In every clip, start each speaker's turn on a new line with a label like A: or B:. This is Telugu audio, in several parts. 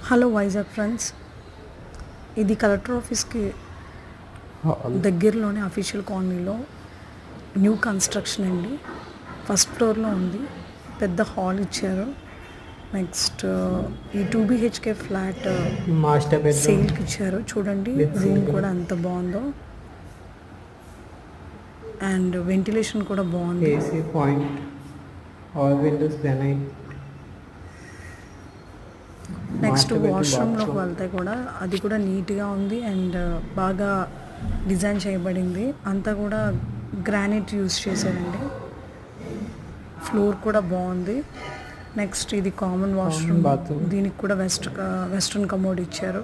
A: హలో వైజాగ్ ఫ్రెండ్స్, ఇది కలెక్టర్ ఆఫీస్కి దగ్గరలోనే అఫీషియల్ కాలనీలో న్యూ కన్స్ట్రక్షన్ అండి. ఫస్ట్ ఫ్లోర్లో ఉంది, పెద్ద హాల్ ఇచ్చారు. నెక్స్ట్ ఈ 2 BHK ఫ్లాట్
B: మాస్టర్ బెడ్రూమ్
A: సేల్కి ఇచ్చారు. చూడండి రూమ్ కూడా ఎంత బాగుందో, అండ్ వెంటిలేషన్ కూడా బాగుంది.
B: AC point, all windows granite.
A: Next వాష్రూమ్లోకి వెళ్తే కూడా అది కూడా నీట్గా ఉంది అండ్ బాగా డిజైన్ చేయబడింది. అంతా కూడా గ్రానైట్ యూస్ చేశారండి. ఫ్లోర్ కూడా బాగుంది. నెక్స్ట్ ఇది కామన్ వాష్రూమ్, దీనికి కూడా వెస్ట్రన్ కమోడ్ ఇచ్చారు.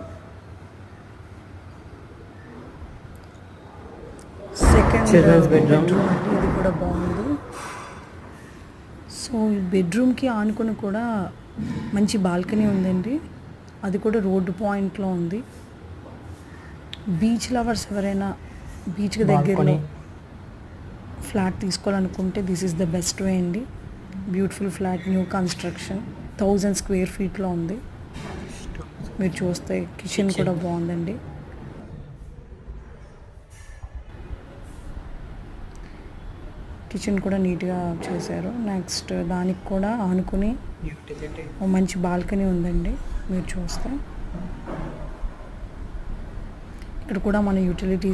A: సెకండ్ బెడ్రూమ్ అండి, ఇది కూడా బాగుంది. సో ఈ బెడ్రూమ్కి ఆనుకొని కూడా మంచి బాల్కనీ ఉందండి. అది కూడా రోడ్డు పాయింట్లో ఉంది. బీచ్ లవర్స్ ఎవరైనా బీచ్కి దగ్గరలో ఫ్లాట్ తీసుకోవాలనుకుంటే this is the best way అండి. Beautiful flat, new construction, 1000 square feetలో ఉంది. మీరు చూస్తే కిచెన్ కూడా బాగుందండి. కిచెన్ కూడా నీట్గా చేశారు. నెక్స్ట్ దానికి కూడా ఆనుకుని మంచి బాల్కనీ ఉందండి. మీరు చూస్తే ఇక్కడ కూడా మన యూటిలిటీస్